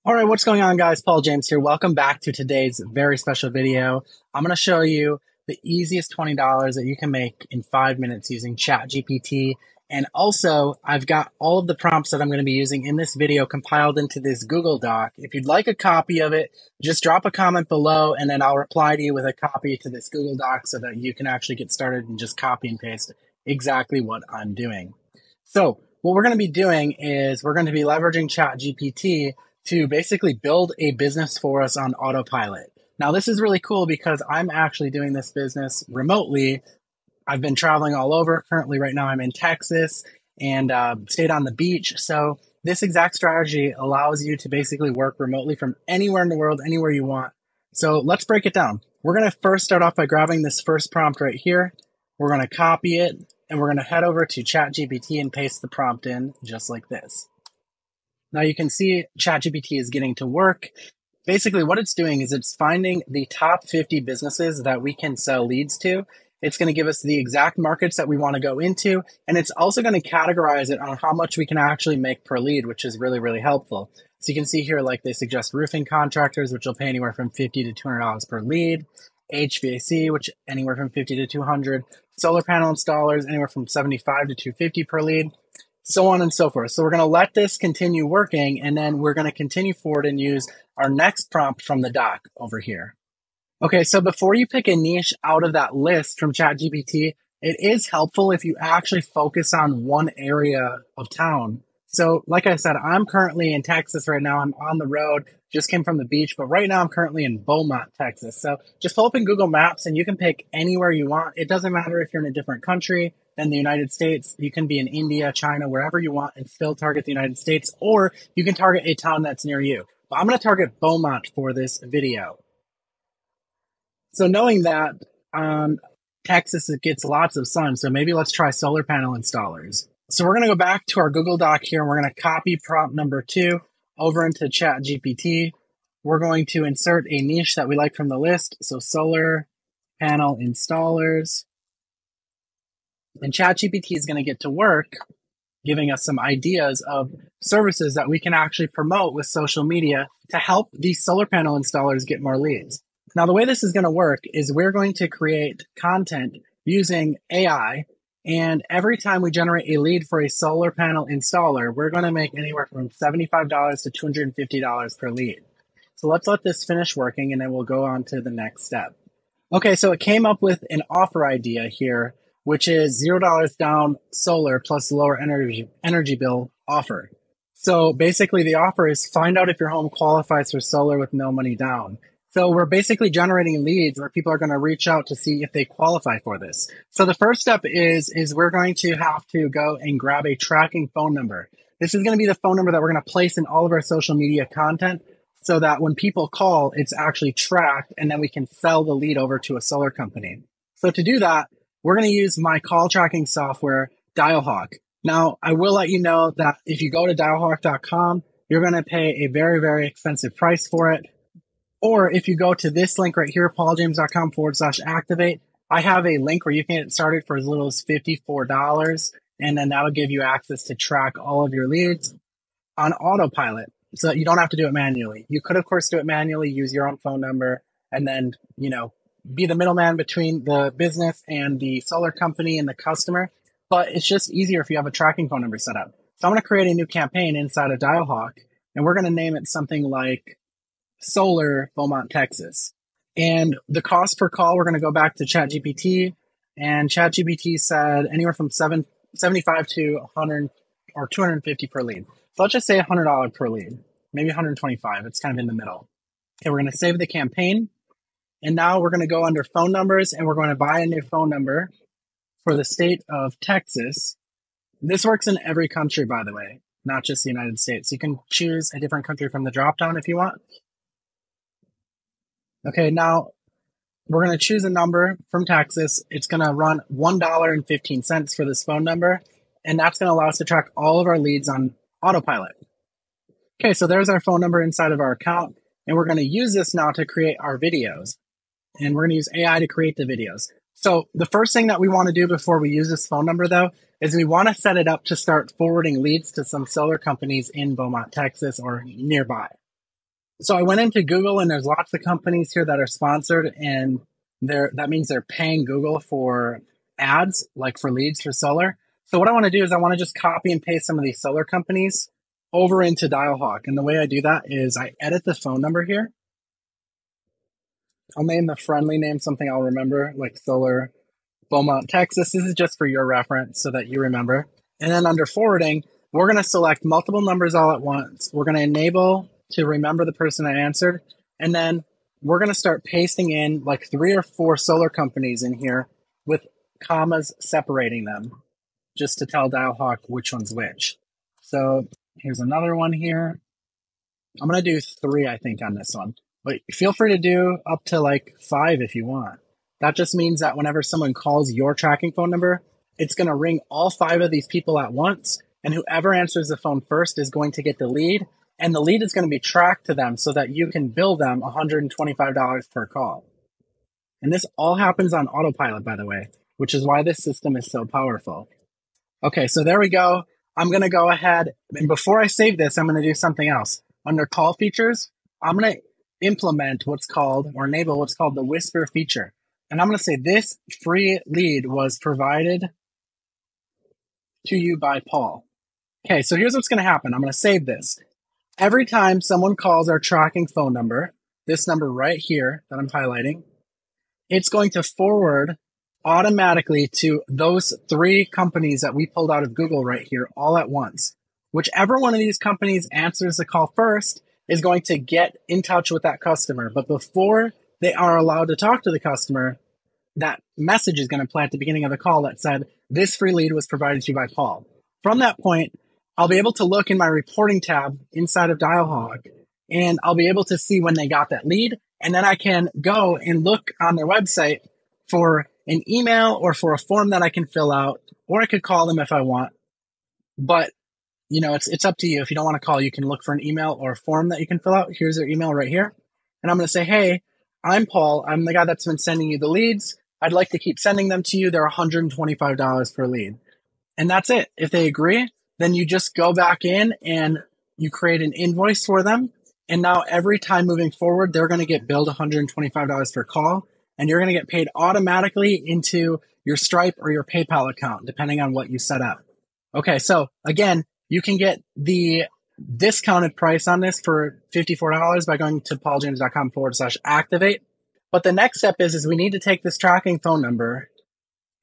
All right, what's going on, guys? Paul James here. Welcome back to today's very special video. I'm going to show you the easiest $20 that you can make in 5 minutes using ChatGPT. And also, I've got all of the prompts that I'm going to be using in this video compiled into this Google Doc. If you'd like a copy of it, just drop a comment below and then I'll reply to you with a copy to this Google Doc so that you can actually get started and just copy and paste exactly what I'm doing. So what we're going to be doing is we're going to be leveraging ChatGPT to basically build a business for us on autopilot. Now, this is really cool because I'm actually doing this business remotely. I've been traveling all over. Currently, right now, I'm in Texas and stayed on the beach. So this exact strategy allows you to basically work remotely from anywhere in the world, anywhere you want. So let's break it down. We're going to first start off by grabbing this first prompt right here. We're going to copy it and we're going to head over to ChatGPT and paste the prompt in just like this. Now you can see ChatGPT is getting to work. Basically what it's doing is it's finding the top 50 businesses that we can sell leads to. It's going to give us the exact markets that we want to go into. And it's also going to categorize it on how much we can actually make per lead, which is really, really helpful. So you can see here, like they suggest roofing contractors, which will pay anywhere from $50 to $200 per lead. HVAC, which anywhere from $50 to $200. Solar panel installers, anywhere from $75 to $250 per lead. So on and so forth. So we're going to let this continue working, and then we're going to continue forward and use our next prompt from the doc over here. Okay, so before you pick a niche out of that list from ChatGPT, it is helpful if you actually focus on one area of town. So like I said, I'm currently in Texas right now. I'm on the road, just came from the beach, but right now I'm currently in Beaumont, Texas. So just pull up in Google Maps and you can pick anywhere you want. It doesn't matter if you're in a different country than the United States. You can be in India, China, wherever you want and still target the United States, or you can target a town that's near you. But I'm going to target Beaumont for this video. So knowing that Texas gets lots of sun, so maybe let's try solar panel installers. So we're going to go back to our Google Doc here, and we're going to copy prompt number 2 over into ChatGPT. We're going to insert a niche that we like from the list, so solar panel installers. And ChatGPT is going to get to work giving us some ideas of services that we can actually promote with social media to help these solar panel installers get more leads. Now, the way this is going to work is we're going to create content using AI, and every time we generate a lead for a solar panel installer, we're going to make anywhere from $75 to $250 per lead. So let's let this finish working, and then we'll go on to the next step. Okay, so it came up with an offer idea here, which is $0 down solar plus lower energy bill offer. So basically the offer is find out if your home qualifies for solar with no money down. So we're basically generating leads where people are going to reach out to see if they qualify for this. So the first step is we're going to have to go and grab a tracking phone number. This is going to be the phone number that we're going to place in all of our social media content so that when people call, it's actually tracked and then we can sell the lead over to a solar company. So to do that, we're going to use my call tracking software, Dialhawk. Now, I will let you know that if you go to dialhawk.com, you're going to pay a very, very expensive price for it. Or if you go to this link right here, pauljames.com/activate, I have a link where you can get started for as little as $54. And then that'll give you access to track all of your leads on autopilot so that you don't have to do it manually. You could, of course, do it manually, use your own phone number, and then, be the middleman between the business and the solar company and the customer. But it's just easier if you have a tracking phone number set up. So I'm going to create a new campaign inside of Dialhawk, and we're going to name it something like Solar Beaumont, Texas. And the cost per call, we're going to go back to ChatGPT, and ChatGPT said anywhere from 75 to 100 or 250 per lead. So let's just say $100 per lead, maybe 125. It's kind of in the middle. Okay, we're going to save the campaign. And now we're going to go under phone numbers and we're going to buy a new phone number for the state of Texas. This works in every country, by the way, not just the United States. You can choose a different country from the dropdown if you want. Okay, now we're going to choose a number from Texas. It's going to run $1.15 for this phone number, and that's going to allow us to track all of our leads on autopilot. Okay, so there's our phone number inside of our account, and we're going to use this now to create our videos, and we're going to use AI to create the videos. So the first thing that we want to do before we use this phone number, though, is we want to set it up to start forwarding leads to some solar companies in Beaumont, Texas, or nearby. So I went into Google, and there's lots of companies here that are sponsored, and that means they're paying Google for ads, like for leads for solar. So what I want to do is I want to just copy and paste some of these solar companies over into Dialhawk. And the way I do that is I edit the phone number here. I'll name the friendly name something I'll remember, like Solar Beaumont, Texas. This is just for your reference so that you remember. And then under forwarding, we're going to select multiple numbers all at once. We're going to enable to remember the person that answered. And then we're going to start pasting in like 3 or 4 solar companies in here with commas separating them just to tell Dialhawk which one's which. So here's another one here. I'm going to do 3, I think, on this one. But feel free to do up to like 5 if you want. That just means that whenever someone calls your tracking phone number, it's going to ring all 5 of these people at once. And whoever answers the phone first is going to get the lead. And the lead is going to be tracked to them so that you can bill them $125 per call. And this all happens on autopilot, by the way, which is why this system is so powerful. Okay, so there we go. I'm going to go ahead, and before I save this, I'm going to do something else. Under call features, I'm going to implement what's called, or enable what's called the whisper feature. And I'm going to say this free lead was provided to you by Paul. Okay, so here's what's going to happen. I'm going to save this. Every time someone calls our tracking phone number, this number right here that I'm highlighting, it's going to forward automatically to those 3 companies that we pulled out of Google right here all at once. Whichever one of these companies answers the call first is going to get in touch with that customer. But before they are allowed to talk to the customer, that message is going to play at the beginning of the call that said, this free lead was provided to you by Paul. From that point, I'll be able to look in my reporting tab inside of Dialhawk, and I'll be able to see when they got that lead. And then I can go and look on their website for an email or for a form that I can fill out, or I could call them if I want. But it's up to you. If you don't want to call, you can look for an email or a form that you can fill out. Here's their email right here. And I'm going to say, hey, I'm Paul. I'm the guy that's been sending you the leads. I'd like to keep sending them to you. They're $125 per lead. And that's it. If they agree, then you just go back in and you create an invoice for them. And now every time moving forward, they're going to get billed $125 per call. And you're going to get paid automatically into your Stripe or your PayPal account, depending on what you set up. Okay, so again, you can get the discounted price on this for $54 by going to pauljames.com/activate. But the next step is we need to take this tracking phone number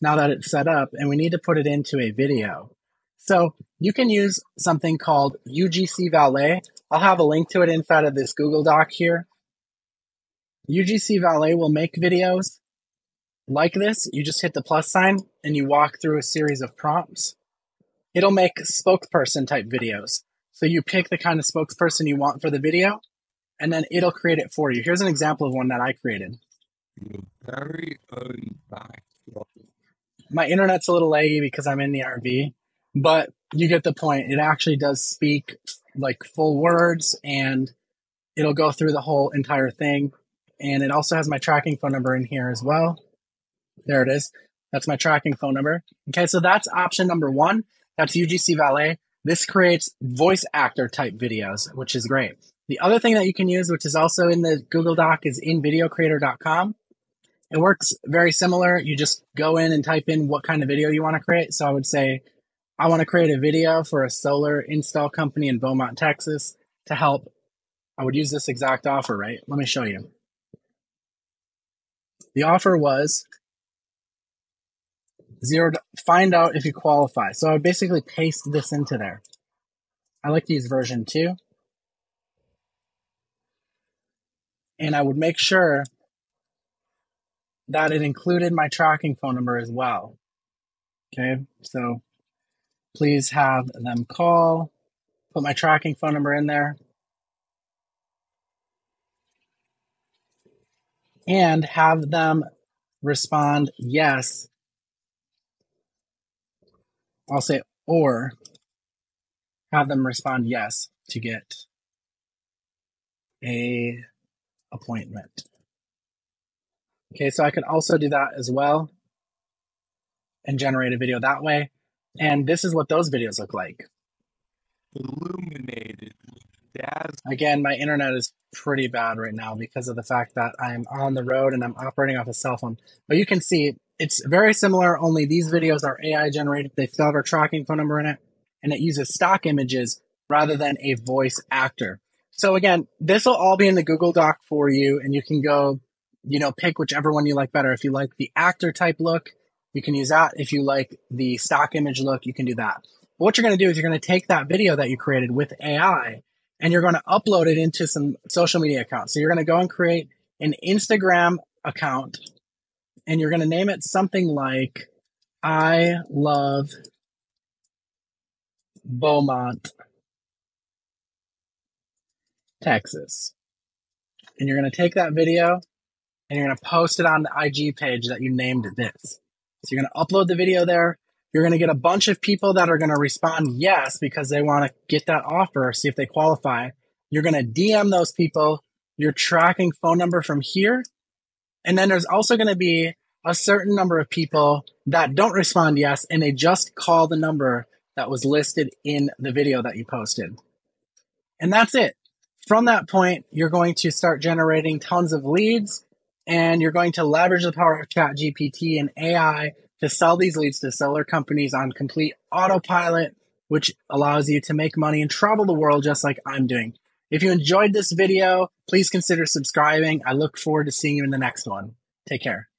now that it's set up, and we need to put it into a video. So you can use something called UGC Valet. I'll have a link to it inside of this Google Doc here. UGC Valet will make videos like this. You just hit the plus sign and you walk through a series of prompts. It'll make spokesperson type videos. So you pick the kind of spokesperson you want for the video, and then it'll create it for you. Here's an example of one that I created. Your very own backyard. My internet's a little laggy because I'm in the RV, but you get the point. It actually does speak like full words, and it'll go through the whole entire thing. And it also has my tracking phone number in here as well. There it is. That's my tracking phone number. Okay, so that's option number 1. That's UGC Valet. This creates voice actor type videos, which is great. The other thing that you can use, which is also in the Google Doc, is invideocreator.com. It works very similar. You just go in and type in what kind of video you want to create. So I would say, I want to create a video for a solar install company in Beaumont, Texas to help. I would use this exact offer, right? Let me show you. The offer was find out if you qualify. So I would basically paste this into there. I like to use version 2. And I would make sure that it included my tracking phone number as well. Okay, so please have them call, put my tracking phone number in there, and have them respond yes. I'll say, or have them respond yes to get a appointment. Okay, so I could also do that as well and generate a video that way. And this is what those videos look like. Illuminated with dazzling. Again, my internet is pretty bad right now because of the fact that I'm on the road and I'm operating off a cell phone. But you can see it's very similar, only these videos are AI generated. They still have our tracking phone number in it, and it uses stock images rather than a voice actor. So again, this will all be in the Google Doc for you, and you can go, pick whichever one you like better. If you like the actor type look, you can use that. If you like the stock image look, you can do that. But what you're going to do is you're going to take that video that you created with AI and you're going to upload it into some social media accounts. So you're going to go and create an Instagram account and you're going to name it something like I love Beaumont, Texas. And you're going to take that video and you're going to post it on the IG page that you named this. So you're going to upload the video there. You're going to get a bunch of people that are going to respond yes because they want to get that offer, see if they qualify. You're going to DM those people your tracking phone number from here. And then there's also going to be a certain number of people that don't respond yes, and they just call the number that was listed in the video that you posted. And that's it. From that point, you're going to start generating tons of leads, and you're going to leverage the power of ChatGPT and AI to sell these leads to seller companies on complete autopilot, which allows you to make money and travel the world just like I'm doing. If you enjoyed this video, please consider subscribing. I look forward to seeing you in the next one. Take care.